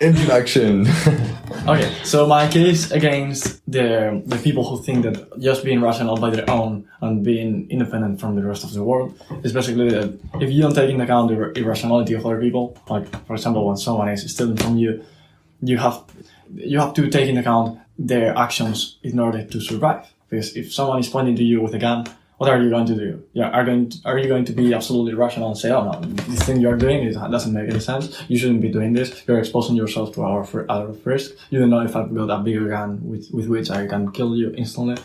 Introduction. Okay, so my case against the people who think that just being rational by their own and being independent from the rest of the world is basically that if you don't take into account the irrationality of other people, like for example when someone is stealing from you, you have to take into account their actions in order to survive. Because if someone is pointing to you with a gun, what are you going to do? Yeah, are you going to be absolutely rational and say, oh no, this thing you're doing doesn't make any sense. You shouldn't be doing this. You're exposing yourself to our risk. You don't know if I've got a bigger gun with which I can kill you instantly.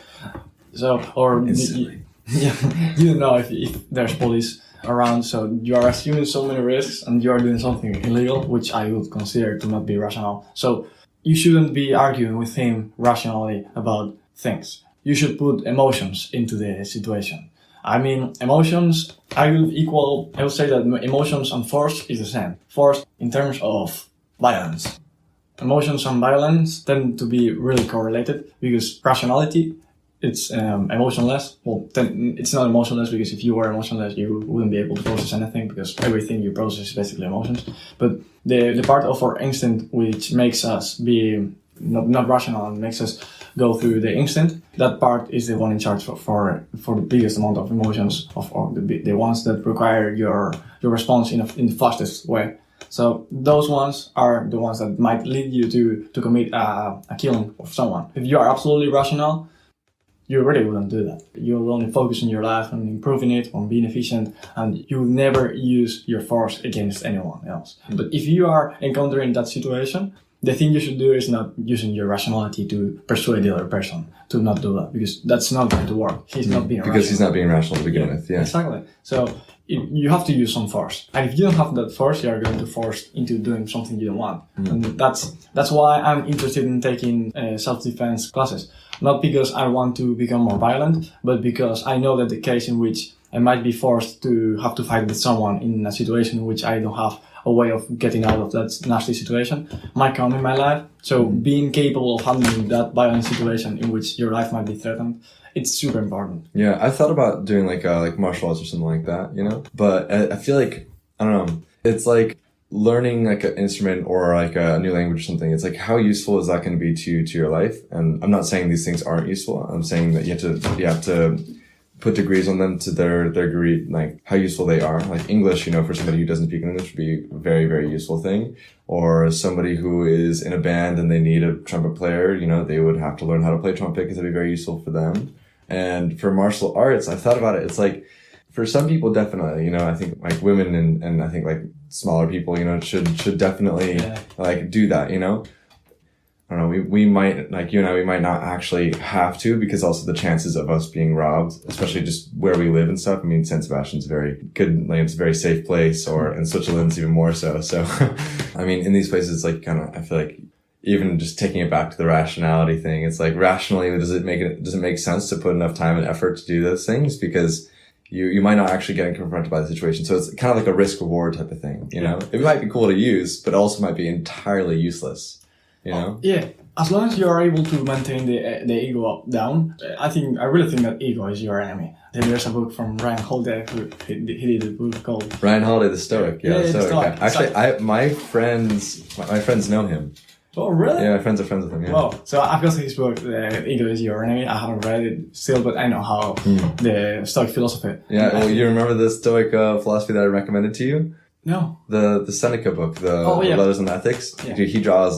So, or Instantly. you don't know if there's police around. So you are assuming so many risks and you are doing something illegal, which I would consider to not be rational. So you shouldn't be arguing with him rationally about things. You should put emotions into the situation. I mean, emotions, I would say that emotions and force is the same. Force in terms of violence. Emotions and violence tend to be really correlated because rationality, it's emotionless. Well, then it's not emotionless because if you were emotionless, you wouldn't be able to process anything because everything you process is basically emotions. But the part of our instinct which makes us be not rational and makes us go through the instinct, that part is the one in charge for the biggest amount of emotions or the ones that require your response in the fastest way. So those ones are the ones that might lead you to commit a killing of someone. If you are absolutely rational, you really wouldn't do that. You'll only focus on your life and improving it, on being efficient, and you will never use your force against anyone else. But if you are encountering that situation, the thing you should do is not using your rationality to persuade the other person to not do that, because that's not going to work. He's not being rational. Because he's not being rational to begin with, yeah. Exactly. So you have to use some force. And if you don't have that force, you are going to force into doing something you don't want. And that's why I'm interested in taking self-defense classes. Not because I want to become more violent, but because I know that the case in which I might be forced to have to fight with someone in a situation in which I don't have a way of getting out of that nasty situation might come in my life. So being capable of handling that violent situation in which your life might be threatened, it's super important. Yeah, I thought about doing like martial arts or something like that, you know? But I feel like, I don't know, it's like learning like an instrument or like a new language or something. It's like, how useful is that going to be to your life? And I'm not saying these things aren't useful. I'm saying that you have to put degrees on them to their degree, like how useful they are. Like English, you know, for somebody who doesn't speak English would be a very, very useful thing. Or somebody who is in a band and they need a trumpet player, you know, they would have to learn how to play trumpet because it'd be very useful for them. And for martial arts, I thought about it. It's like, for some people, definitely, you know, I think like women and I think like smaller people, you know, should definitely like do that, you know. I don't know, we might, like you and I, we might not actually have to, because also the chances of us being robbed, especially just where we live and stuff. I mean, San Sebastian's very good, like it's a very safe place, or in Switzerland's even more so. So, I mean, in these places, like kind of, I feel like even just taking it back to the rationality thing, it's like rationally, does it make sense to put enough time and effort to do those things? Because you might not actually get confronted by the situation. So it's kind of like a risk reward type of thing, you know? It might be cool to use, but also might be entirely useless. You know? Yeah, as long as you are able to maintain the ego down, I really think that ego is your enemy. There's a book from Ryan Holiday, he did a book called Ryan Holiday, the Stoic. Yeah, the Stoic. Stoic. Actually, my friends know him. Oh, really? Yeah, my friends are friends with him. Yeah. Well, so I've got his book, Ego is Your Enemy. I haven't read it still, but I know how the Stoic philosophy. Yeah, well, you remember the Stoic philosophy that I recommended to you? No. The Seneca book, the Letters on Ethics. Yeah. Dude, he draws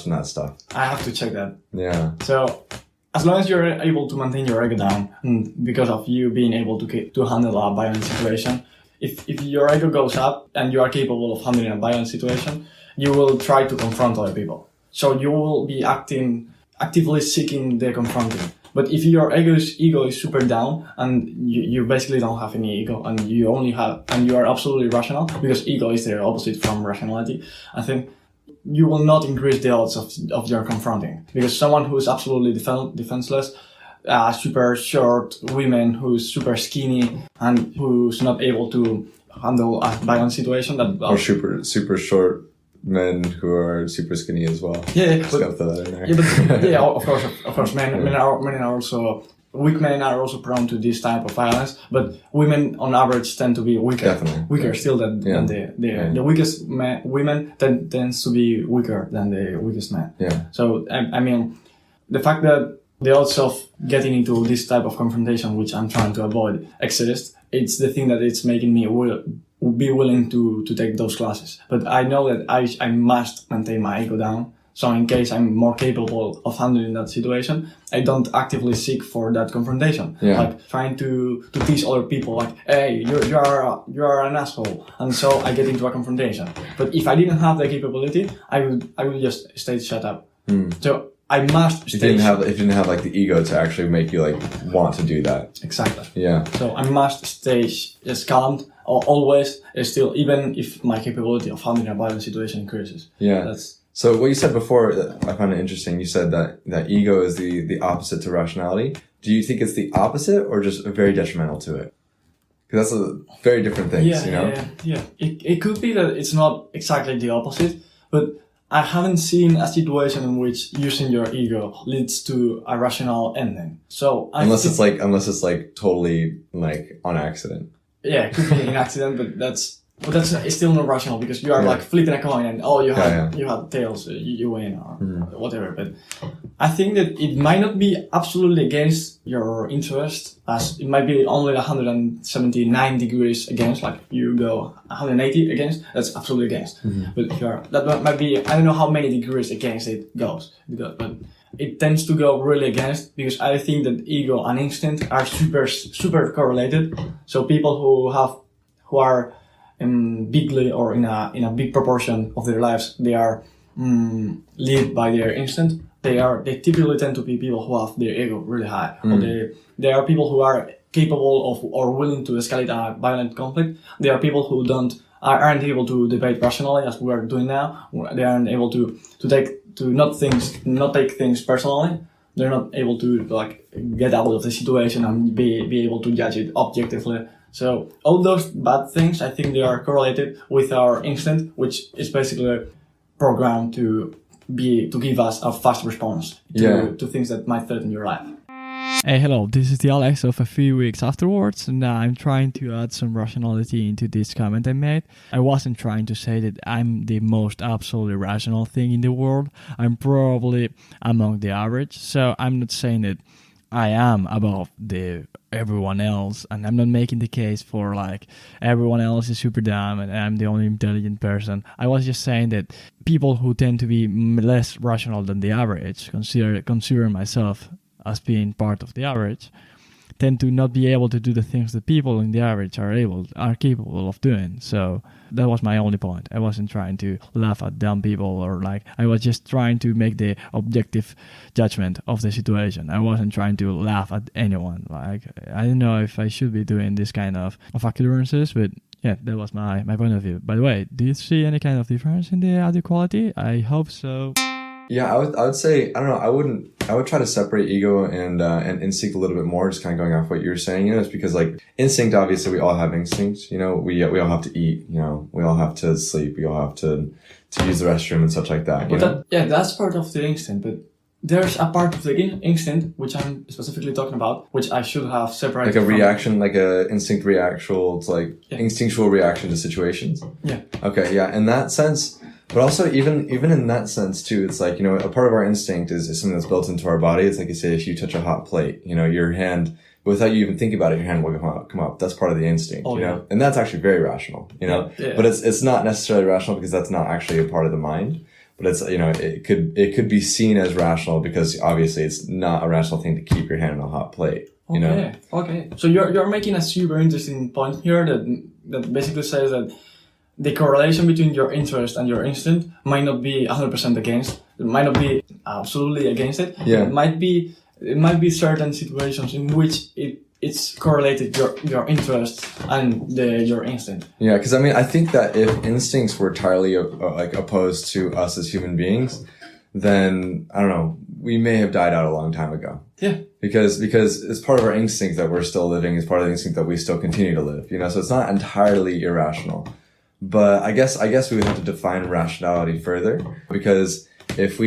from that stuff. I have to check that. Yeah. So, as long as you're able to maintain your ego down, because of you being able to handle a violent situation, if your ego goes up and you are capable of handling a violent situation, you will try to confront other people. So you will be actively seeking the confronting. But if your ego is super down and you basically don't have any ego and you are absolutely rational, because ego is the opposite from rationality, I think you will not increase the odds of your confronting. Because someone who is absolutely defenseless, super short women who's super skinny and who's not able to handle a violent situation or super short men who are super skinny as well. Yeah, just gotta throw that in there. Yeah, but of course, men are also weak men are also prone to this type of violence, but women on average tend to be weaker, still than the weakest women tends to be weaker than the weakest men. Yeah. So I mean, the fact that the odds of getting into this type of confrontation, which I'm trying to avoid, exist. It's the thing that it's making me be willing to take those classes. But I know that I must maintain my ego down. So in case I'm more capable of handling that situation, I don't actively seek for that confrontation. Yeah. Like trying to tease other people, like, hey, you are an asshole. And so I get into a confrontation. But if I didn't have the capability, I would just stay shut up. So I must stay. If you didn't have like the ego to actually make you like want to do that. Exactly. Yeah. So I must stay calm always, still, even if my capability of handling a violent situation increases. Yeah. So what you said before, I found it interesting. You said that ego is the opposite to rationality. Do you think it's the opposite or just very detrimental to it? Because that's a very different things, you know? Yeah. It could be that it's not exactly the opposite, but I haven't seen a situation in which using your ego leads to a rational ending. So unless it's like totally like on accident. Yeah, it could be an accident, but that's it's still not rational because you are like flipping a coin and you have tails, you win or whatever. But I think that it might not be absolutely against your interest, as it might be only 179 degrees against, like you go 180 against, that's absolutely against. But that might be, I don't know how many degrees against it goes, but it tends to go really against, because I think that ego and instinct are super correlated. So people who are bigly or in a big proportion of their lives, they are led by their instinct. They typically tend to be people who have their ego really high, or they are people who are capable of or willing to escalate a violent conflict. They are people who aren't able to debate rationally, as we are doing now. They aren't able to not take things personally. They're not able to like get out of the situation and be able to judge it objectively. So all those bad things, I think they are correlated with our instinct, which is basically programmed to give us a fast response to things that might threaten your life. Hey, hello, this is the Alex of a few weeks afterwards, and I'm trying to add some rationality into this comment I made. I wasn't trying to say that I'm the most absolutely rational thing in the world. I'm probably among the average, so I'm not saying that I am above everyone else, and I'm not making the case for like everyone else is super dumb and I'm the only intelligent person. I was just saying that people who tend to be less rational than the average, consider myself as being part of the average, tend to not be able to do the things that people in the average are capable of doing. So that was my only point. I wasn't trying to laugh at dumb people, or like, I was just trying to make the objective judgment of the situation. I wasn't trying to laugh at anyone. Like, I don't know if I should be doing this kind of occurrences, but yeah, that was my point of view. By the way, do you see any kind of difference in the audio quality? I hope so. Yeah, I would say, I don't know, I would try to separate ego and instinct a little bit more, just kind of going off what you're saying, you know. It's because like instinct, obviously we all have instincts, you know, we all have to eat, you know, we all have to sleep, we all have to use the restroom and such like that, you know? That's part of the instinct, but there's a part of the instinct, which I'm specifically talking about, which I should have separated. Like a reaction, like a instinct reaction, it's like instinctual reaction to situations. Yeah. Okay, yeah, in that sense. But also, even in that sense too, it's like, you know, a part of our instinct is something that's built into our body. It's like you say, if you touch a hot plate, you know, your hand, without you even thinking about it, your hand will come up. That's part of the instinct, you know? And that's actually very rational, you know? Yeah. But it's not necessarily rational because that's not actually a part of the mind. But it's, you know, it could be seen as rational because obviously it's not a rational thing to keep your hand on a hot plate, you know? Okay. So you're making a super interesting point here that basically says that the correlation between your interest and your instinct might not be 100% against. It might not be absolutely against it. Yeah. It might be certain situations in which it's correlated your interest and your instinct. Yeah, because I mean, I think that if instincts were entirely like opposed to us as human beings, then I don't know, we may have died out a long time ago. Yeah. Because it's part of our instinct that we're still living. It's part of the instinct that we still continue to live. You know, so it's not entirely irrational. But I guess we would have to define rationality further, because if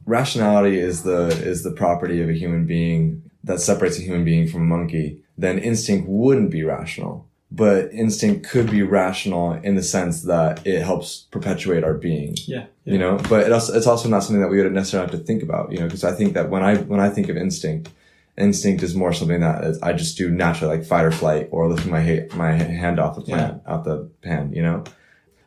rationality is the property of a human being, that separates a human being from a monkey, then instinct wouldn't be rational. But instinct could be rational in the sense that it helps perpetuate our being. Yeah. You know, but it's also not something that we would necessarily have to think about, you know, because I think that when I think of instinct is more something that I just do naturally, like fight or flight, or lifting my hand off the plant, out the pan, you know.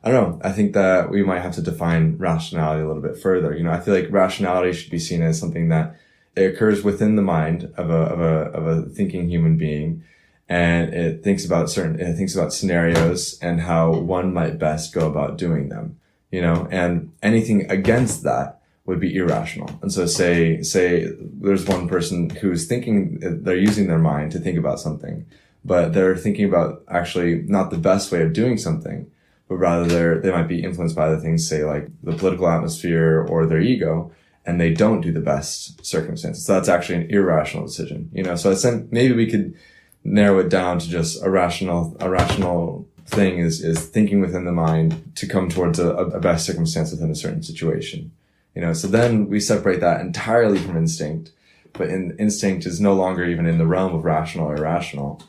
I don't know. I think that we might have to define rationality a little bit further. You know, I feel like rationality should be seen as something that it occurs within the mind of a thinking human being, and it thinks about scenarios and how one might best go about doing them. You know, and anything against that would be irrational. And so say there's one person who's thinking, they're using their mind to think about something, but they're thinking about actually not the best way of doing something, but rather they might be influenced by other things, say like the political atmosphere or their ego, and they don't do the best circumstances. So that's actually an irrational decision, you know? So maybe we could narrow it down to just a rational thing is thinking within the mind to come towards a best circumstance within a certain situation. You know, so then we separate that entirely from instinct, but instinct is no longer even in the realm of rational or irrational.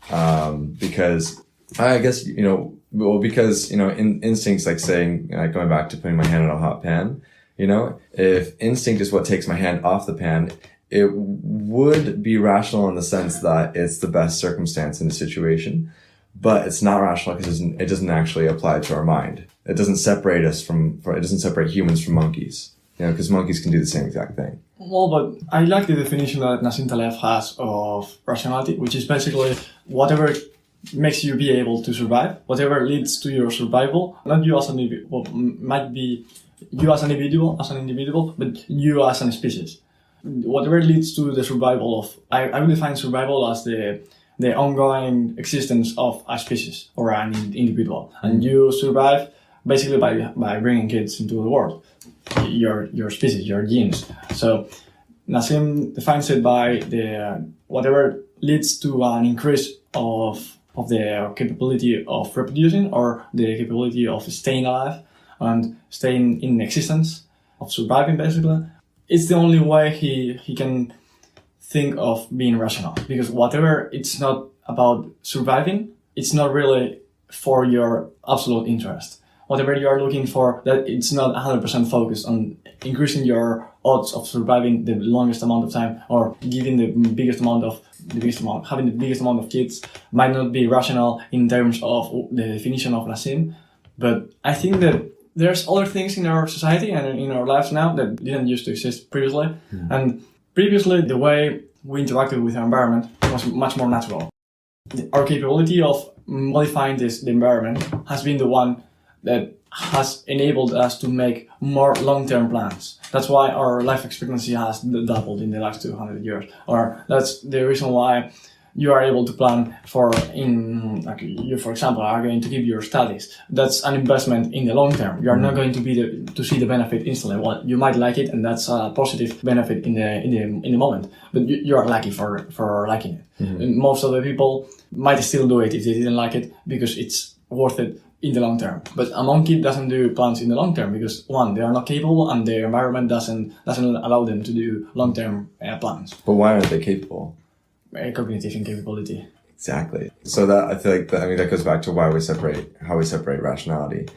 Because I guess, you know, because, you know, instinct's like saying, going back to putting my hand on a hot pan, you know, if instinct is what takes my hand off the pan, it would be rational in the sense that it's the best circumstance in the situation, but it's not rational because it doesn't actually apply to our mind. It doesn't separate it doesn't separate humans from monkeys, you know, because monkeys can do the same exact thing. Well, but I like the definition that Antinatalism has of rationality, which is basically whatever makes you be able to survive, whatever leads to your survival, not you as an individual, might be you as an individual, but you as a species. Whatever leads to the survival of, I would define survival as the ongoing existence of a species or an individual. And you survive basically by bringing kids into the world, your species, your genes. So Nassim defines it by whatever leads to an increase of the capability of reproducing or the capability of staying alive and staying in existence, of surviving basically. It's the only way he can think of being rational, because whatever it's not about surviving, it's not really for your absolute interest. Whatever you are looking for, that it's not 100% focused on increasing your odds of surviving the longest amount of time or giving having the biggest amount of kids, might not be rational in terms of the definition of Nassim. But I think that there's other things in our society and in our lives now that didn't used to exist previously. And previously, the way we interacted with our environment was much more natural. Our capability of modifying the environment has been the one that has enabled us to make more long-term plans. That's why our life expectancy has doubled in the last 200 years. Or that's the reason why you are able to plan you, for example, are going to give your studies. That's an investment in the long term. You are not going to see the benefit instantly. Well, you might like it, and that's a positive benefit in the moment. But you are lucky for liking it. And most of the people might still do it if they didn't like it because it's worth it in the long term. But a monkey doesn't do plans in the long term because, one, they are not capable, and their environment doesn't allow them to do long term plans. But why aren't they capable? Cognitive incapability. Exactly. So that I feel like that goes back to how we separate rationality.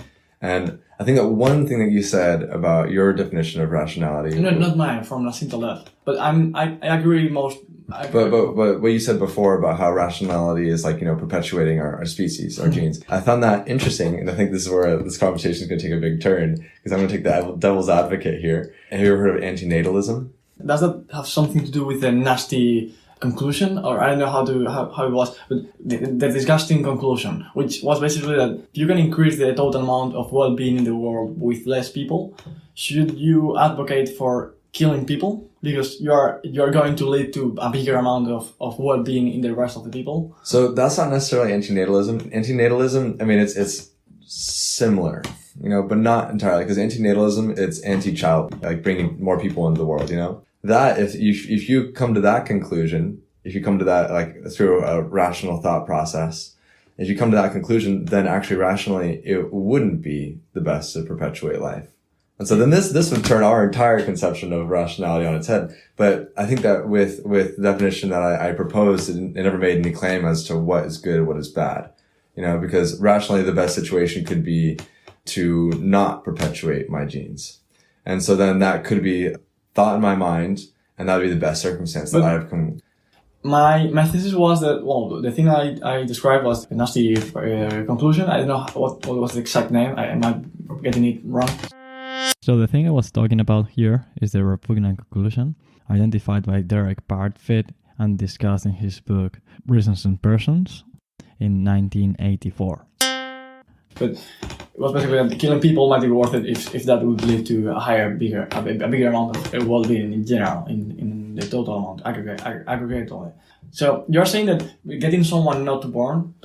And I think that one thing that you said about your definition of rationality. No, not mine, from Antinatalism. But I agree most. But what you said before about how rationality is like, you know, perpetuating our species, our genes. I found that interesting, and I think this is where this conversation is going to take a big turn, because I'm going to take the devil's advocate here. Have you ever heard of Antinatalism? Does that have something to do with the nasty conclusion, or I don't know how it was, but the disgusting conclusion, which was basically that you can increase the total amount of well-being in the world with less people. Should you advocate for killing people because you are going to lead to a bigger amount of well-being in the rest of the people? So that's not necessarily antinatalism. Antinatalism, I mean, it's similar, you know, but not entirely, because antinatalism, it's anti-child, like bringing more people into the world, you know. That if you come to that conclusion, if you come to that like through a rational thought process, if you come to that conclusion, then actually rationally it wouldn't be the best to perpetuate life. And so then this would turn our entire conception of rationality on its head. But I think that with the definition that I proposed, it never made any claim as to what is good and what is bad. Because rationally the best situation could be to not perpetuate my genes. And so then that could be thought in my mind, and that would be the best circumstance that I've come. My thesis was that, well, the thing I described was a nasty conclusion. I don't know what was the exact name. I might getting it wrong. So the thing I was talking about here is the repugnant conclusion, identified by Derek Parfit and discussed in his book Reasons and Persons in 1984. But it was basically that killing people might be worth it if that would lead to a bigger amount of well-being in general, in the total amount, aggregate only. So you're saying that getting someone not to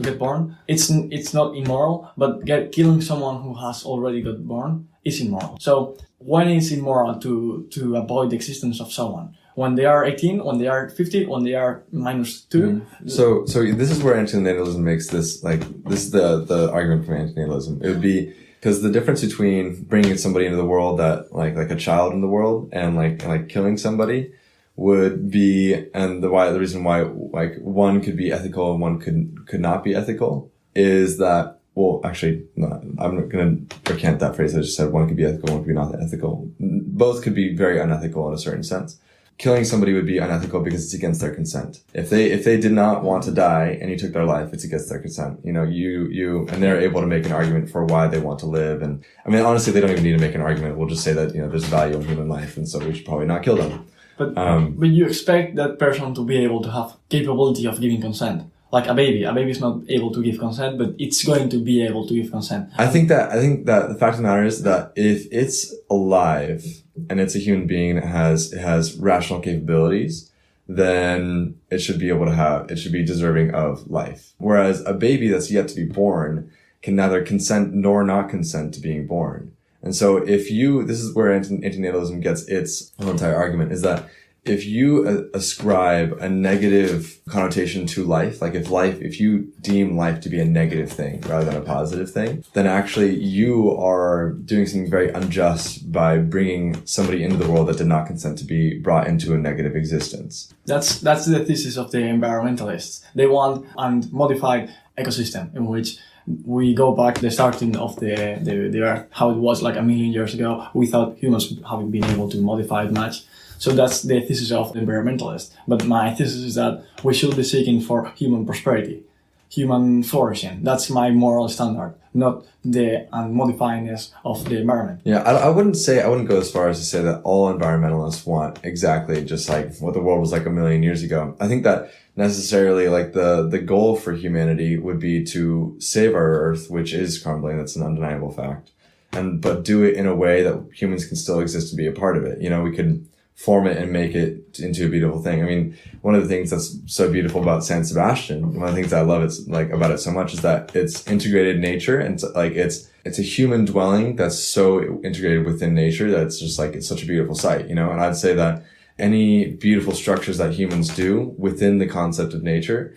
get born, it's not immoral, but killing someone who has already got born is immoral. So when is immoral to avoid the existence of someone? When they are 18, when they are 50, when they are minus 2. Mm-hmm. So this is where antinatalism makes this, this is the argument from antinatalism. It would be, because the difference between bringing somebody into the world that, like a child in the world and like killing somebody would be, and the reason why, one could be ethical and one could not be ethical is that, well, actually, no, I'm going to recant that phrase. I just said one could be ethical, one could be not ethical. Both could be very unethical in a certain sense. Killing somebody would be unethical because it's against their consent. If they did not want to die and you took their life, it's against their consent. And they're able to make an argument for why they want to live. And I mean, honestly, they don't even need to make an argument. We'll just say that, there's value in human life. And so we should probably not kill them. But you expect that person to be able to have capability of giving consent. Like a baby is not able to give consent, but it's going to be able to give consent. I think that the fact of the matter is that if it's alive and it's a human being that has rational capabilities, then it should be deserving of life. Whereas a baby that's yet to be born can neither consent nor not consent to being born. And so this is where antinatalism gets its whole entire argument, is that if you ascribe a negative connotation to life, like if you deem life to be a negative thing rather than a positive thing, then actually you are doing something very unjust by bringing somebody into the world that did not consent to be brought into a negative existence. That's the thesis of the environmentalists. They want a modified ecosystem in which we go back to the starting of the Earth, how it was like 1 million years ago, without humans having been able to modify it much. So that's the thesis of the environmentalist. But my thesis is that we should be seeking for human prosperity, human flourishing. That's my moral standard, not the unmodifyingness of the environment. Yeah, I wouldn't go as far as to say that all environmentalists want exactly just like what the world was like 1 million years ago. I think that necessarily the goal for humanity would be to save our Earth, which is crumbling. That's an undeniable fact. But do it in a way that humans can still exist and be a part of it. We could form it and make it into a beautiful thing. I mean, one of the things that's so beautiful about San Sebastian, one of the things I love about it so much is that it's integrated nature, and it's a human dwelling that's so integrated within nature that it's just it's such a beautiful sight, And I'd say that any beautiful structures that humans do within the concept of nature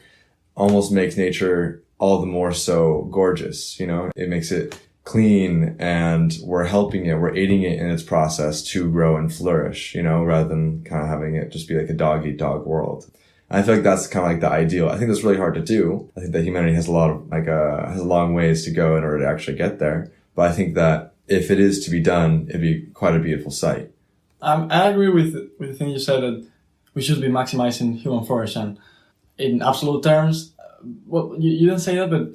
almost makes nature all the more so gorgeous, It makes it clean, and we're aiding it in its process to grow and flourish, rather than kind of having it just be like a dog eat dog world. And I feel like that's kind of the ideal. I think that's really hard to do. I think that humanity has has a long ways to go in order to actually get there. But I think that if it is to be done, it'd be quite a beautiful sight. I agree with the thing you said, that we should be maximizing human flourishing in absolute terms. Well, you didn't say that, but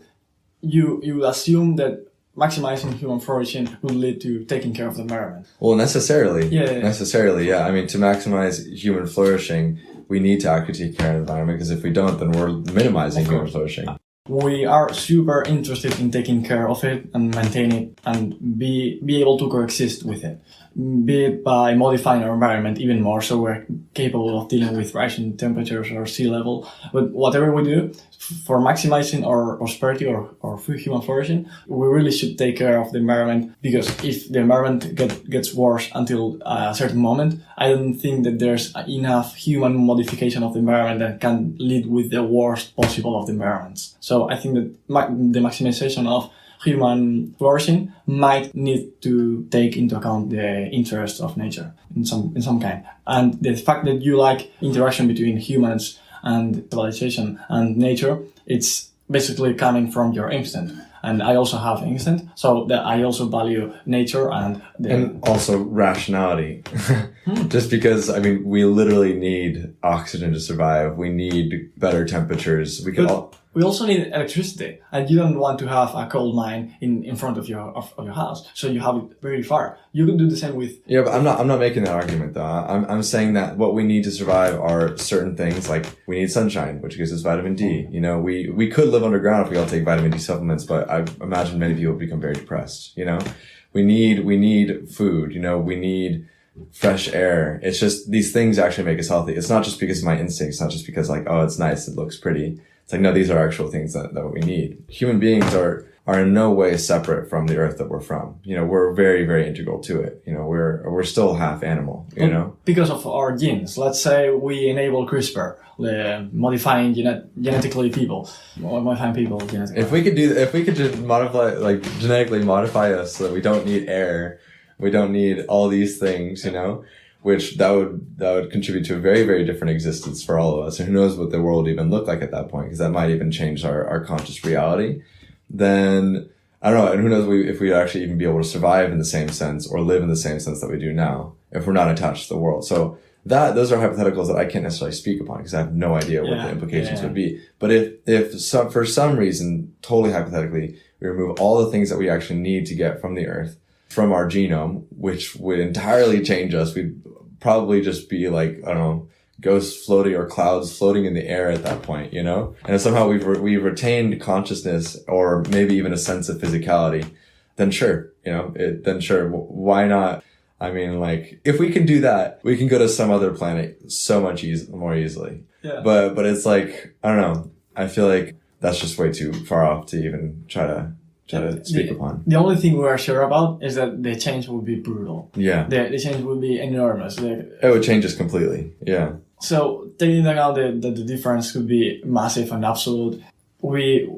you assume that maximizing human flourishing would lead to taking care of the environment. Well, necessarily. Necessarily, yeah. I mean, to maximize human flourishing, we need to actually take care of the environment, because if we don't, then we're minimizing human flourishing. We are super interested in taking care of it and maintain it and be able to coexist with it, be it by modifying our environment even more so we're capable of dealing with rising temperatures or sea level. But whatever we do, for maximizing our prosperity or human flourishing, we really should take care of the environment, because if the environment gets worse until a certain moment, I don't think that there's enough human modification of the environment that can lead with the worst possible of the environments. So I think that the maximization of human flourishing might need to take into account the interest of nature in some kind. And the fact that you like interaction between humans and civilization and nature, it's basically coming from your instinct. And I also have instinct, so that I also value nature and also rationality. Just because, I mean, we literally need oxygen to survive. We need better temperatures. We also need electricity, and you don't want to have a coal mine in front of your house, so you have it very far. You can do the same with. Yeah, but I'm not making that argument though. I'm saying that what we need to survive are certain things, like we need sunshine, which gives us vitamin D. You know, we could live underground if we all take vitamin D supplements, but I imagine many people would become very depressed. You know, we need food. You know, we need fresh air. It's just these things actually make us healthy. It's not just because of my instincts. It's not just because like, oh, it's nice, it looks pretty. It's like, no, these are actual things that we need. Human beings are in no way separate from the earth that we're from. You know, we're very, very integral to it. You know, we're still half animal, you know? Because of our genes. Let's say we enable CRISPR, modifying genetically people, or modifying people genetically. If we could just genetically modify us so that we don't need air, we don't need all these things, you know? Which that would contribute to a very, very different existence for all of us. And who knows what the world would even look like at that point, because that might even change our conscious reality. Then, I don't know, and who knows if we'd actually even be able to survive in the same sense or live in the same sense that we do now, if we're not attached to the world. So those are hypotheticals that I can't necessarily speak upon because I have no idea what the implications would be. But if for some reason, totally hypothetically, we remove all the things that we actually need to get from the earth, from our genome, which would entirely change us, we'd probably just be like, I don't know, ghosts floating or clouds floating in the air at that point, you know? And if somehow we've retained consciousness or maybe even a sense of physicality, then sure, you know, then sure, why not? I mean, like, if we can do that, we can go to some other planet so much more easily. Yeah. But it's like, I don't know, I feel like that's just way too far off to even try to speak upon. The only thing we are sure about is that the change will be brutal. Yeah. The change will be enormous. It would change us completely. Yeah. So taking into account that the difference could be massive and absolute, we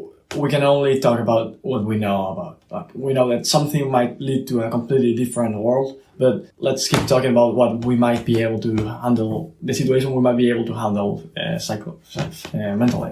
can only talk about what we know about. Like, we know that something might lead to a completely different world, but let's keep talking about what we might be able to handle, the situation we might be able to handle mentally,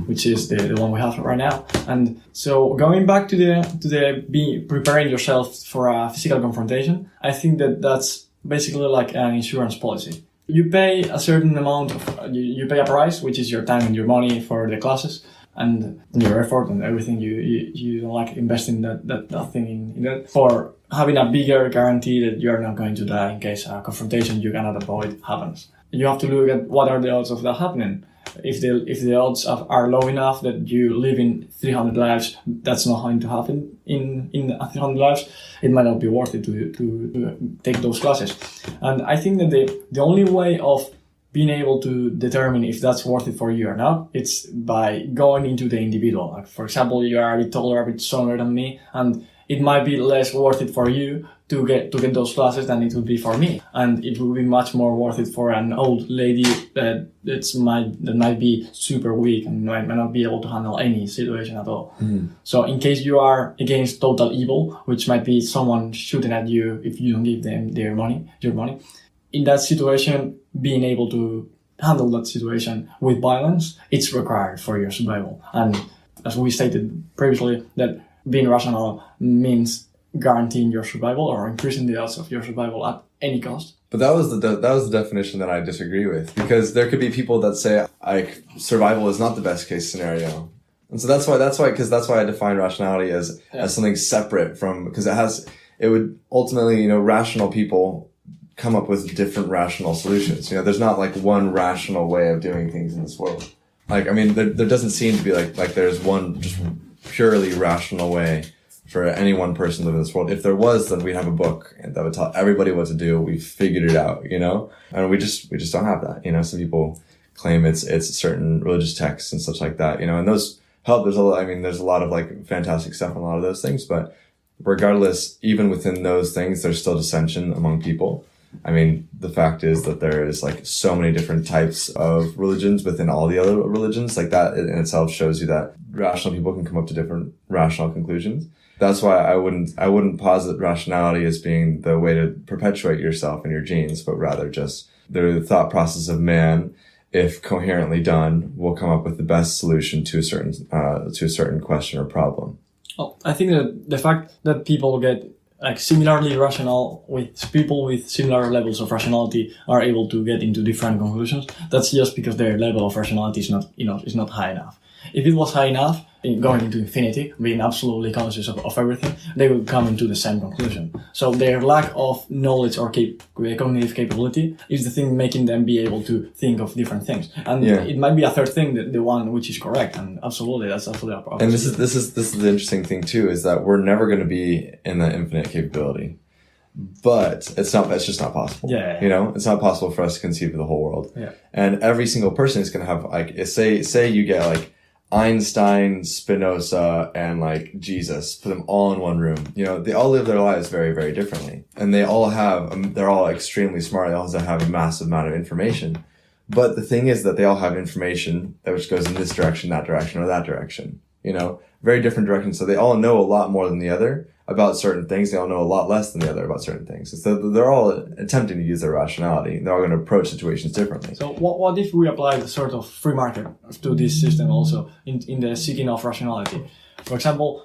which is the one we have right now. And so going back to the preparing yourself for a physical confrontation, I think that's basically like an insurance policy. You pay a certain amount you pay a price, which is your time and your money for the classes and your effort and everything you like investing that thing in that, for having a bigger guarantee that you're not going to die in case a confrontation you cannot avoid happens. You have to look at what are the odds of that happening. If the odds are low enough that you live in 300 lives, that's not going to happen in 300 lives, it might not be worth it to take those classes. And I think that the only way of being able to determine if that's worth it for you or not, it's by going into the individual. Like, for example, you are a bit taller, a bit stronger than me, and it might be less worth it for you to get those classes than it would be for me. And it will be much more worth it for an old lady that might be super weak and might not be able to handle any situation at all. Mm-hmm. So in case you are against total evil, which might be someone shooting at you if you don't give them your money, in that situation, being able to handle that situation with violence, it's required for your survival. And as we stated previously, that being rational means guaranteeing your survival or increasing the odds of your survival at any cost. But that was the definition that I disagree with, because there could be people that say like survival is not the best case scenario. And so that's why I define rationality as something separate from, because it would ultimately, rational people come up with different rational solutions. There's not like one rational way of doing things in this world. Like, I mean, there doesn't seem to be like there's one just purely rational way for any one person living in this world. If there was, then we'd have a book and that would tell everybody what to do. We figured it out, and we just don't have that. Some people claim it's certain religious texts and such like that, and those help. There's a lot of like fantastic stuff in a lot of those things, but regardless, even within those things, there's still dissension among people. I mean, the fact is that there is like so many different types of religions within all the other religions. Like that in itself shows you that rational people can come up to different rational conclusions. That's why I wouldn't posit rationality as being the way to perpetuate yourself and your genes, but rather just the thought process of man, if coherently done, will come up with the best solution to a certain question or problem. Well, I think that the fact that people get like similarly rational with people with similar levels of rationality are able to get into different conclusions, that's just because their level of rationality is not high enough. If it was high enough, going into infinity, being absolutely conscious of everything, they would come into the same conclusion. So their lack of knowledge or cognitive capability is the thing making them be able to think of different things. And it might be a third thing, the one which is correct. And absolutely, that's absolutely a problem. And this is the interesting thing too, is that we're never going to be in that infinite capability. But it's just not possible. Yeah. You know, it's not possible for us to conceive of the whole world. Yeah. And every single person is going to have, like, say you get like Einstein, Spinoza, and like Jesus, put them all in one room. You know, they all live their lives very, very differently. And they all they're all extremely smart. They also have a massive amount of information. But the thing is that they all have information that which goes in this direction, that direction, or that direction. You know, very different directions. So they all know a lot more than the other about certain things. They all know a lot less than the other about certain things. So they're all attempting to use their rationality. They're all going to approach situations differently. So what if we apply the sort of free market to this system also in the seeking of rationality? For example,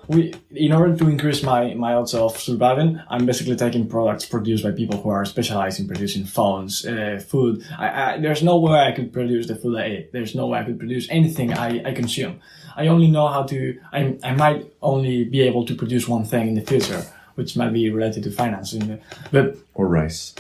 in order to increase my odds of surviving, I'm basically taking products produced by people who are specialized in producing phones, food. There's no way I could produce the food I eat. There's no way I could produce anything I consume. I only know how to. I might only be able to produce one thing in the future, which might be related to finance. Or rice.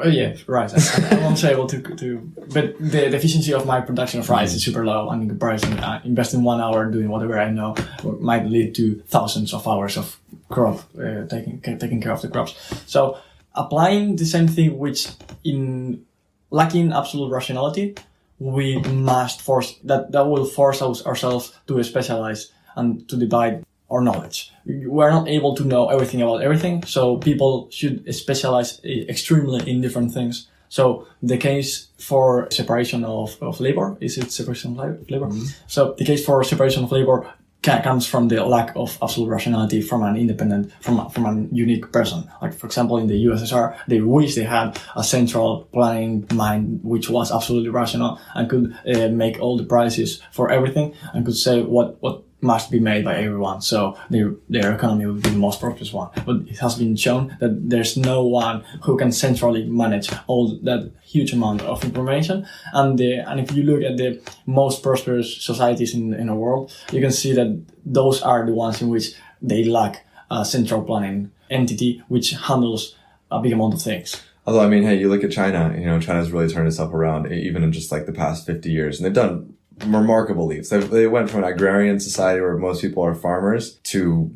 Yeah, rice. I won't say able to, but the efficiency of my production of rice is super low, and in comparison, investing 1 hour doing whatever I know might lead to thousands of hours of crop, taking care of the crops. So applying the same thing, which in lacking absolute rationality, we must force that will force ourselves to specialize and to divide our knowledge. We're not able to know everything about everything, so people should specialize extremely in different things. So the case for separation of labor, is it separation of labor? Mm-hmm. So the case for separation of labor comes from the lack of absolute rationality from an independent, from a unique person. Like, for example, in the USSR, they wish they had a central planning mind which was absolutely rational and could make all the prices for everything and could say what must be made by everyone, so their economy would be the most prosperous one. But it has been shown that there's no one who can centrally manage all that huge amount of information. And if you look at the most prosperous societies in the world, you can see that those are the ones in which they lack a central planning entity which handles a big amount of things. Although, I mean, hey, you look at China, you know, China's really turned itself around, even in just like the past 50 years, and they've done remarkable leaps. They went from an agrarian society where most people are farmers to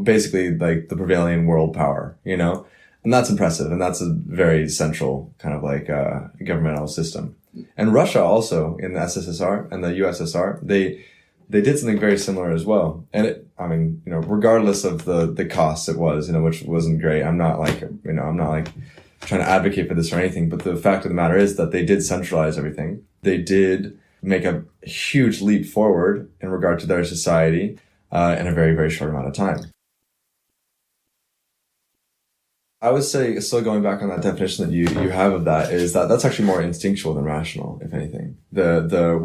basically like the prevailing world power, you know? And that's impressive. And that's a very central kind of like governmental system. And Russia also, in the SSSR and the USSR, they did something very similar as well. And regardless of the costs it was, which wasn't great. I'm not like trying to advocate for this or anything, but the fact of the matter is that they did centralize everything. They did make a huge leap forward in regard to their society in a very, very short amount of time. I would say, still going back on that definition that you have of that, is that that's actually more instinctual than rational, if anything. The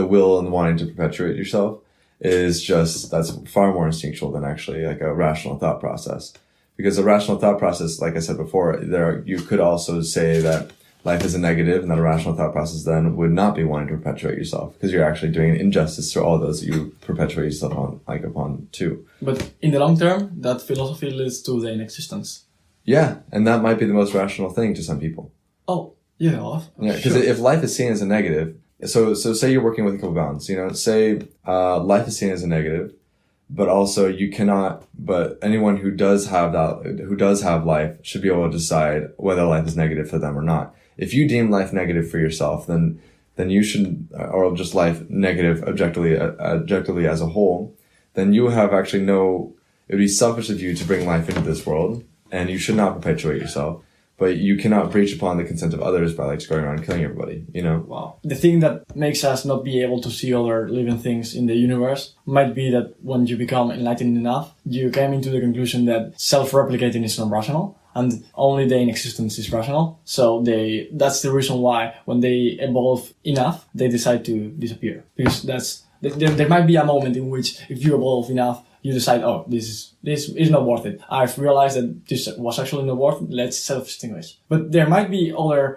will and wanting to perpetuate yourself that's far more instinctual than actually like a rational thought process. Because a rational thought process, like I said before, you could also say that life is a negative, and that a rational thought process then would not be wanting to perpetuate yourself, because you're actually doing an injustice to all those that you perpetuate yourself upon too. But in the long term, that philosophy leads to the inexistence. Yeah, and that might be the most rational thing to some people. Oh, yeah. Yeah, because if life is seen as a negative, so say you're working with a couple bounds, say life is seen as a negative, but also but anyone who does have life should be able to decide whether life is negative for them or not. If you deem life negative for yourself, then you should, or just life negative objectively as a whole, then you have actually it would be selfish of you to bring life into this world, and you should not perpetuate yourself. but you cannot breach upon the consent of others by like just going around and killing everybody, you know? Wow. The thing that makes us not be able to see other living things in the universe might be that when you become enlightened enough, you came into the conclusion that self-replicating is not rational, and only the inexistence is rational. So that's the reason why when they evolve enough, they decide to disappear. Because there might be a moment in which if you evolve enough, you decide, oh, this is not worth it. I've realized that this was actually not worth it. Let's self-extinguish. But there might be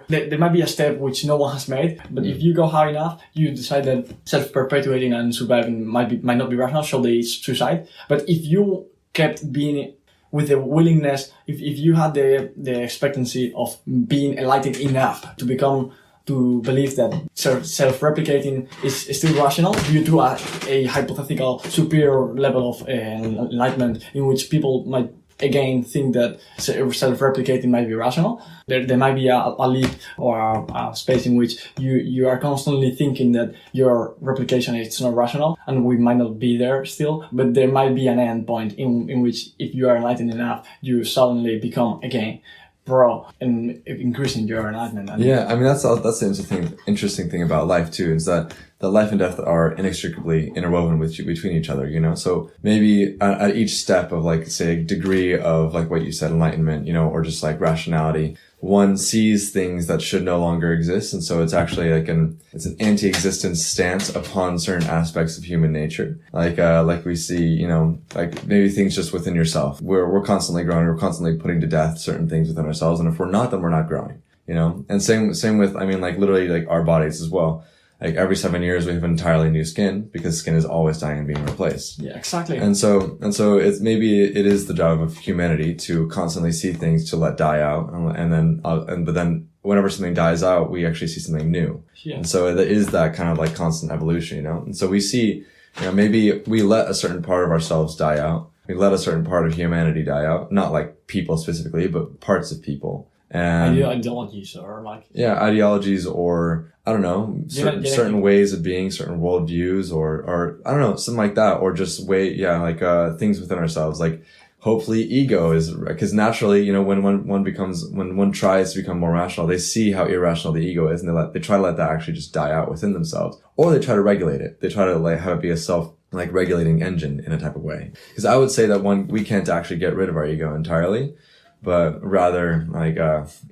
there might be a step which no one has made. But if you go high enough, you decide that self-perpetuating and surviving might not be rational, so they suicide. But if you kept being with the willingness, if you had the expectancy of being enlightened enough to believe that self-replicating is still rational due to a hypothetical superior level of enlightenment in which people might again think that self-replicating might be rational. There might be a leap or a space in which you are constantly thinking that your replication is not rational, and we might not be there still, but there might be an end point in which if you are enlightened enough, you suddenly become again pro and increasing your enlightenment. Yeah, I mean that's the interesting thing about life too, is that life and death are inextricably interwoven between each other, you know? So maybe at each step of like, say, degree of like what you said, enlightenment, you know, or just like rationality, one sees things that should no longer exist. And so it's actually like it's an anti-existence stance upon certain aspects of human nature. Like we see, you know, like maybe things just within yourself. We're constantly growing. We're constantly putting to death certain things within ourselves. And if we're not, then we're not growing, you know? And same with, I mean, like literally like our bodies as well. Like every 7 years we have entirely new skin because skin is always dying and being replaced. Yeah, exactly. And so it's maybe it is the job of humanity to constantly see things to let die out, but then whenever something dies out, we actually see something new. Yeah. And so it is that kind of like constant evolution, you know. And so we see, you know, maybe we let a certain part of ourselves die out. We let a certain part of humanity die out, not like people specifically, but parts of people. And ideologies or like ideologies, or I don't know, certain ways of being, certain worldviews, or I don't know, something like that, or just things within ourselves. Like hopefully ego is, because naturally, you know, when one tries to become more rational, they see how irrational the ego is, and they try to let that actually just die out within themselves, or they try to regulate it. They try to like have it be a self-regulating engine in a type of way. Because I would say that we can't actually get rid of our ego entirely, but rather like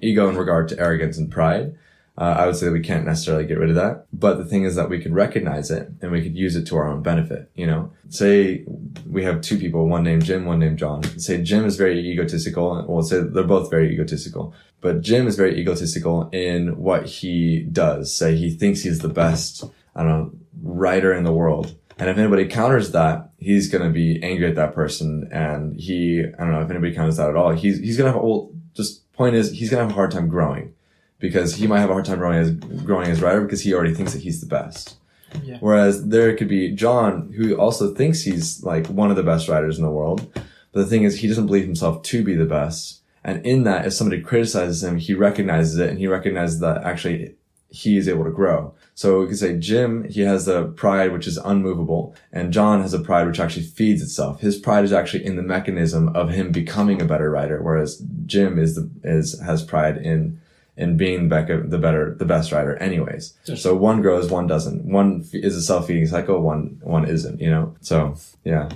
ego in regard to arrogance and pride. I would say that we can't necessarily get rid of that. But the thing is that we could recognize it and we could use it to our own benefit, you know? Say we have two people, one named Jim, one named John. Say Jim is very egotistical. Well, say they're both very egotistical. But Jim is very egotistical in what he does. Say he thinks he's the best, I don't know, writer in the world. And if anybody counters that, he's going to be angry at that person. And I don't know if anybody counters that at all. He's going to have, he's going to have a hard time growing, because he might have a hard time growing as writer because he already thinks that he's the best. Yeah. Whereas there could be John, who also thinks he's like one of the best writers in the world. But the thing is, he doesn't believe himself to be the best. And in that, if somebody criticizes him, he recognizes it, and he recognizes that actually he is able to grow. So we could say Jim, he has the pride which is unmovable, and John has a pride which actually feeds itself. His pride is actually in the mechanism of him becoming a better writer, whereas Jim has pride in being the best writer anyways. So one grows, one doesn't. One is a self-feeding cycle, one isn't, you know? So, yeah.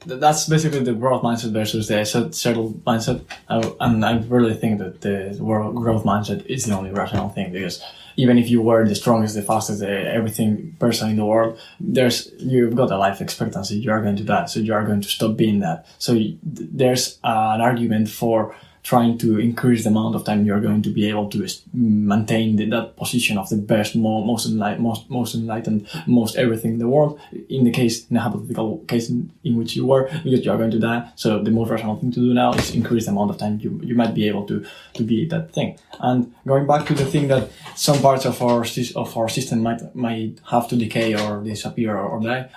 That's basically the growth mindset versus the settled mindset. And I really think that the growth mindset is the only rational thing, because even if you were the strongest, the fastest, everything person in the world, you've got a life expectancy. You are going to die. So you are going to stop being that. So there's an argument for trying to increase the amount of time you're going to be able to maintain that position of the best, most enlightened, most everything in the world. In the hypothetical case in which you were, because you are going to die. So the most rational thing to do now is increase the amount of time you might be able to be that thing. And going back to the thing that some parts of our system might have to decay or disappear or die.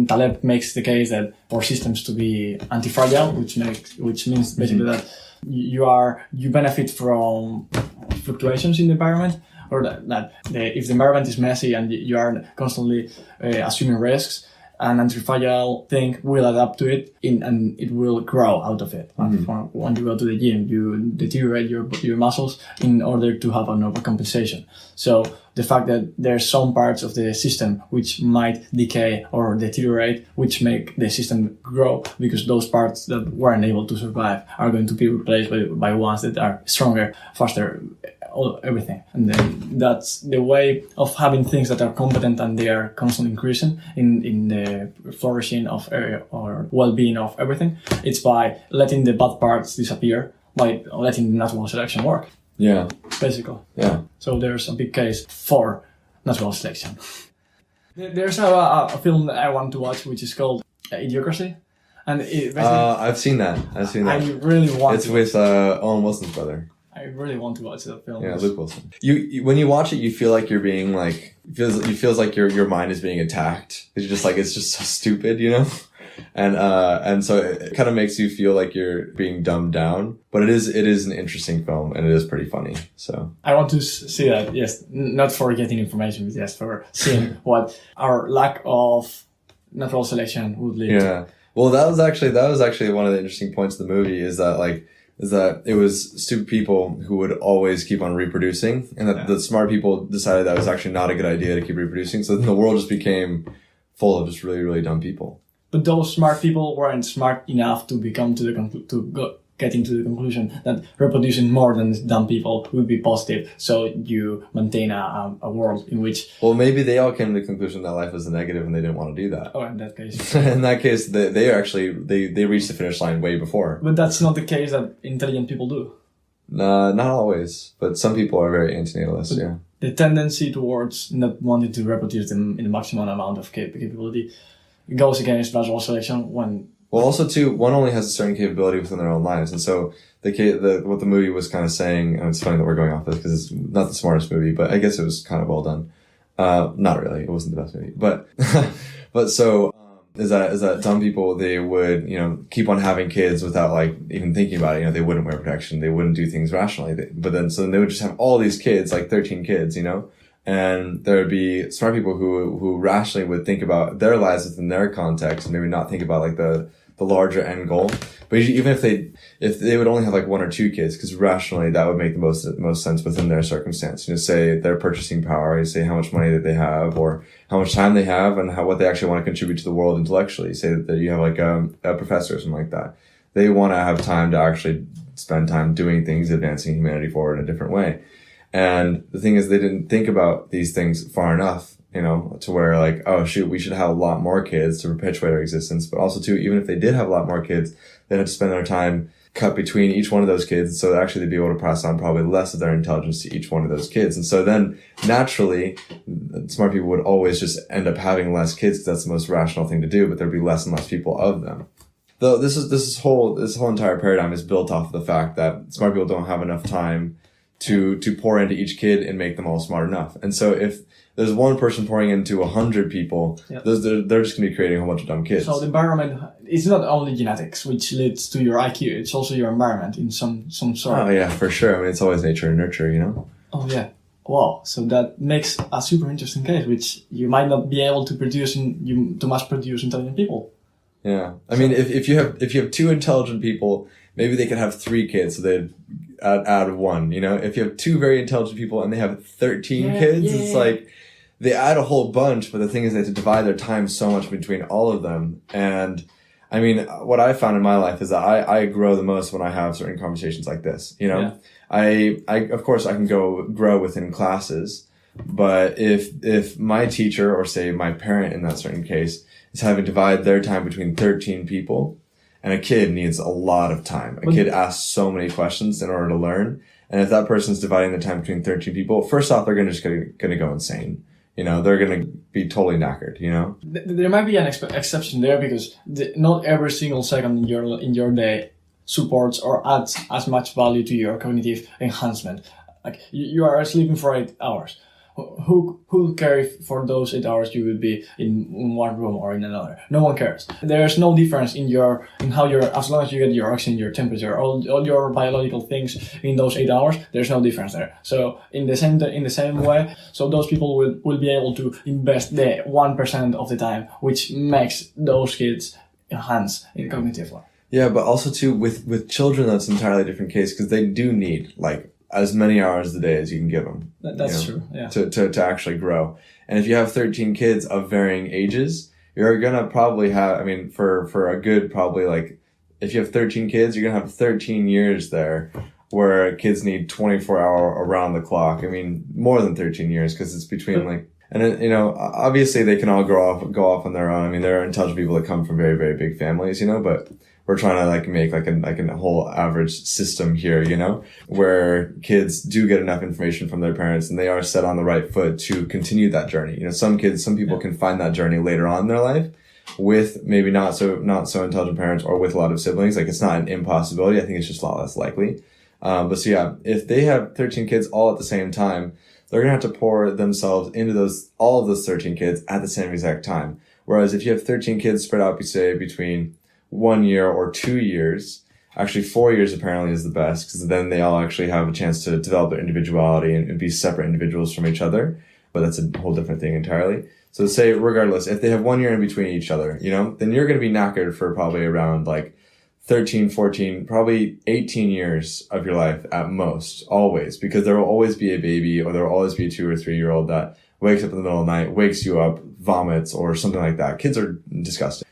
Taleb makes the case that for systems to be anti-fragile, which means basically that you benefit from fluctuations in the environment, or that if the environment is messy and you are constantly assuming risks, an anti-fragile thing will adapt to it and it will grow out of it. When you go to the gym, you deteriorate your muscles in order to have an overcompensation. So the fact that there's some parts of the system which might decay or deteriorate, which make the system grow, because those parts that weren't able to survive are going to be replaced by ones that are stronger, faster, everything. And then that's the way of having things that are competent and they are constantly increasing in the flourishing of or well-being of everything. It's by letting the bad parts disappear, by letting natural selection work. Yeah. Basically. Yeah. So there's a big case for natural selection. There's a film that I want to watch which is called Idiocracy. And I've seen that. I really want It's with Owen Wilson's brother. I really want to watch that film. Yeah, Luke Wilson. You when you watch it, you feel like you're being like it feels like your mind is being attacked. It's just like it's just so stupid, you know. And so it kind of makes you feel like you're being dumbed down. But it is an interesting film and it is pretty funny. So I want to see that. Yes, not for getting information, but yes, for seeing what our lack of natural selection would lead to. Well, that was actually one of the interesting points of the movie is that it was stupid people who would always keep on reproducing, and that the smart people decided that was actually not a good idea to keep reproducing. So then the world just became full of just really, really dumb people. But those smart people weren't smart enough to getting to the conclusion that reproducing more than dumb people would be positive. So you maintain a world in which... Well, maybe they all came to the conclusion that life was a negative and they didn't want to do that. Oh, in that case. In that case, they actually reached the finish line way before. But that's not the case that intelligent people do. Not always, but some people are very antinatalist, yeah. The tendency towards not wanting to reproduce them in the maximum amount of capability goes against natural selection when... Well, also too, one only has a certain capability within their own lives, and so what the movie was kind of saying, and it's funny that we're going off this because it's not the smartest movie, but I guess it was kind of well done. Not really, it wasn't the best movie, but is that dumb people, they would keep on having kids without like even thinking about it. They wouldn't wear protection, they wouldn't do things rationally, but then they would just have all these kids, like 13 kids, and there would be smart people who rationally would think about their lives within their context and maybe not think about like the larger end goal. But even if they would only have like one or two kids, because rationally that would make the most sense within their circumstance. Say their purchasing power, say how much money that they have or how much time they have and what they actually want to contribute to the world intellectually. Say that you have like a professor or something like that. They want to have time to actually spend time doing things, advancing humanity forward in a different way. And the thing is, they didn't think about these things far enough, to where like, oh shoot, we should have a lot more kids to perpetuate our existence. But also too, even if they did have a lot more kids, they'd have to spend their time cut between each one of those kids. So that actually they'd be able to pass on probably less of their intelligence to each one of those kids. And so then naturally, smart people would always just end up having less kids because that's the most rational thing to do, but there'd be less and less people of them. Though this whole entire paradigm is built off of the fact that smart people don't have enough time to pour into each kid and make them all smart enough. And so if there's one person pouring into 100 people, they're just going to be creating a whole bunch of dumb kids. So the environment, it's not only genetics which leads to your IQ, it's also your environment in some sort. Oh yeah, for sure. I mean, it's always nature and nurture, Oh yeah. Wow. So that makes a super interesting case, which you might not be able to produce to mass produce intelligent people. Yeah. I mean, if you have two intelligent people, maybe they could have 3 kids, so they'd out of 1, If you have 2 very intelligent people and they have 13 kids, it's like they add a whole bunch, but the thing is they have to divide their time so much between all of them. And I mean, what I found in my life is that I grow the most when I have certain conversations like this, I of course I can grow within classes, but if my teacher or say my parent in that certain case is having to divide their time between 13 people, and a kid needs a lot of time. A kid asks so many questions in order to learn. And if that person's dividing the time between 13 people, first off, they're going to go insane. They're going to be totally knackered, There might be an exception there because not every single second in your day supports or adds as much value to your cognitive enhancement. Like you are sleeping for 8 hours. who cares for those 8 hours you will be in one room or in another? No one cares. There's no difference in how as long as you get your oxygen, your temperature, all your biological things in those 8 hours, there's no difference there. So in the same way, so those people will be able to invest the 1% of the time, which makes those kids enhance cognitively. Yeah, but also too with children, that's an entirely different case because they do need like as many hours a day as you can give them. That's true. Yeah. To actually grow. And if you have 13 kids of varying ages, you're gonna probably have. I mean, for a good probably like if you have 13 kids, you're gonna have 13 years there where kids need 24-hour around the clock. I mean, more than 13 years because it's between like. And then, obviously they can all go off on their own. I mean, there are intelligent people that come from very, very big families, but we're trying to like make like a whole average system here, where kids do get enough information from their parents and they are set on the right foot to continue that journey. Some people can find that journey later on in their life with maybe not so intelligent parents or with a lot of siblings. Like it's not an impossibility. I think it's just a lot less likely. But so yeah, if they have 13 kids all at the same time, they're going to have to pour themselves into all of those 13 kids at the same exact time. Whereas if you have 13 kids spread out, say, between 1 year or 2 years, actually 4 years apparently is the best because then they all actually have a chance to develop their individuality and be separate individuals from each other. But that's a whole different thing entirely. So say, regardless, if they have 1 year in between each other, then you're going to be knackered for probably around like 13, 14, probably 18 years of your life at most, always, because there will always be a baby or there will always be a 2 or 3 year old that wakes up in the middle of the night, wakes you up, vomits or something like that. Kids are disgusting.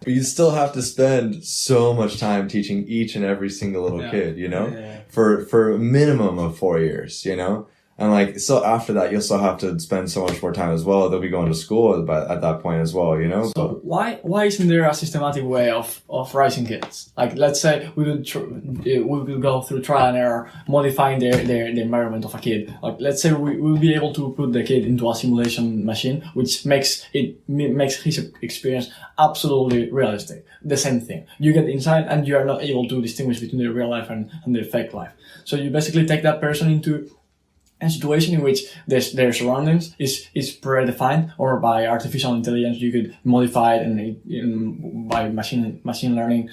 But you still have to spend so much time teaching each and every single little kid, for a minimum of 4 years, And like, so after that, you'll still have to spend so much more time as well. They'll be going to school at that point as well, So why isn't there a systematic way of raising kids? Like, let's say we will go through trial and error, modifying the environment of a kid. Like, let's say we will be able to put the kid into a simulation machine, which makes his experience absolutely realistic. The same thing. You get inside and you are not able to distinguish between the real life and the fake life. So you basically take that person into a situation in which their surroundings is predefined, or by artificial intelligence you could modify it, and by machine learning,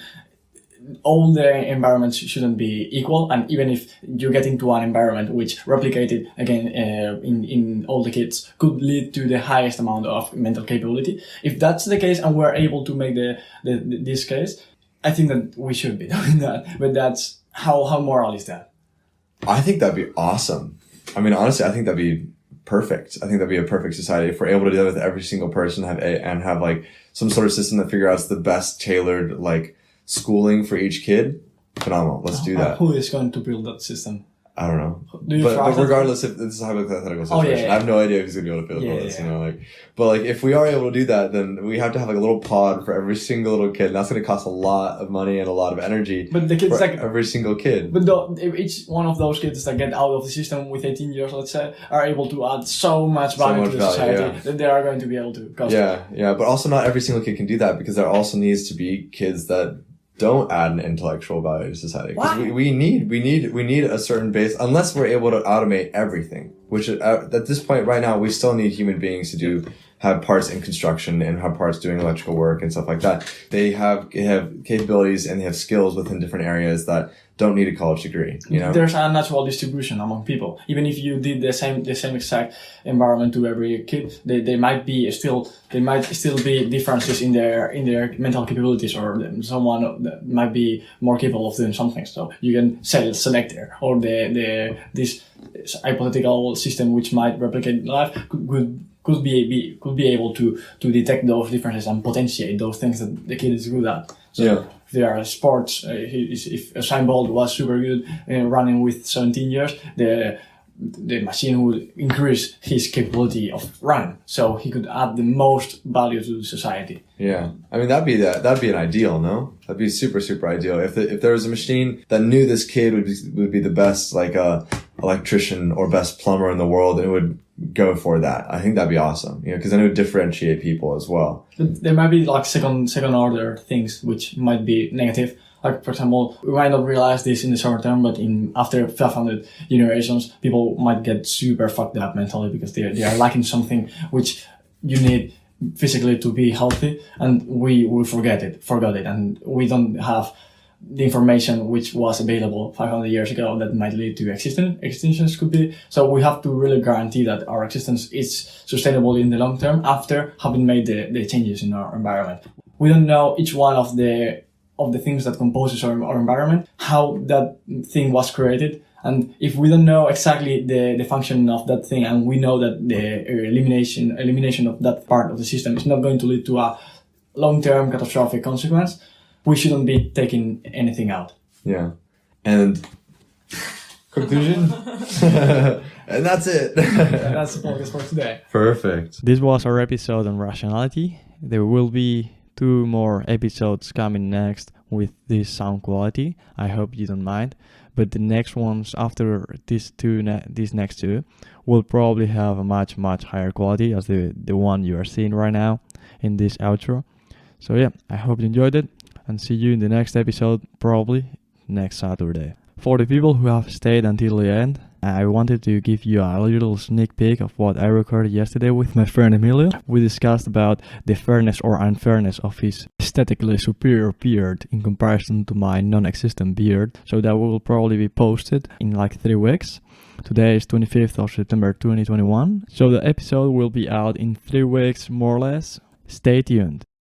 all the environments shouldn't be equal. And even if you get into an environment which replicated again in all the kids could lead to the highest amount of mental capability, if that's the case and we're able to make this case, I think that we should be doing that. But that's how moral is that? I think that'd be awesome. I mean, honestly, I think that'd be perfect. I think that'd be a perfect society if we're able to deal with every single person and have like some sort of system that figure out the best tailored like schooling for each kid. Phenomenal. Let's do that. Who is going to build that system? I don't know. But regardless, if this is a hypothetical situation, I have no idea if he's going to be able to build this, But like, if we are able to do that, then we have to have like a little pod for every single little kid. And that's going to cost a lot of money and a lot of energy. But the kids, for every single kid. But if each one of those kids that get out of the system with 18 years, let's say, are able to add so much value to the society, that they are going to be able to cost. Yeah. But also not every single kid can do that, because there also needs to be kids that don't add an intellectual value to society. Because we need a certain base, unless we're able to automate everything, which at this point right now, we still need human beings to have parts in construction and have parts doing electrical work and stuff like that. They have capabilities and they have skills within different areas that don't need a college degree, There's a natural distribution among people. Even if you did the same exact environment to every kid, they might still be differences in their mental capabilities, or someone that might be more capable of doing something. So you can select there, or this hypothetical system which might replicate life could be able to detect those differences and potentiate those things that the kid is good at. So if there are sports, if Usain Bolt was super good running with 17 years, the machine would increase his capability of running, so he could add the most value to society. Yeah, I mean that'd be an ideal, no? That'd be super, super ideal. If there was a machine that knew this kid would be the best like electrician or best plumber in the world, and it would go for that. I think that'd be awesome, because then it would differentiate people as well. There might be like second order things which might be negative. Like, for example, we might not realize this in the short term, but after 500 generations, people might get super fucked up mentally because they are lacking something which you need physically to be healthy, and we will forgot it, and we don't have the information which was available 500 years ago that might lead to extinctions could be. So we have to really guarantee that our existence is sustainable in the long term after having made the changes in our environment. We don't know each one of the things that composes our environment, how that thing was created. And if we don't know exactly the function of that thing, and we know that the elimination of that part of the system is not going to lead to a long-term catastrophic consequence, we shouldn't be taking anything out. Yeah. And conclusion? And that's it. And that's the podcast for today. Perfect. This was our episode on rationality. There will be 2 more episodes coming next with this sound quality. I hope you don't mind. But the next ones after these next 2 will probably have a much higher quality as the one you are seeing right now in this outro. So yeah, I hope you enjoyed it, and see you in the next episode, probably next Saturday. For the people who have stayed until the end, I wanted to give you a little sneak peek of what I recorded yesterday with my friend Emilio. We discussed about the fairness or unfairness of his aesthetically superior beard in comparison to my non-existent beard. So that will probably be posted in like 3 weeks. Today is 25th of September 2021. So the episode will be out in 3 weeks more or less. Stay tuned.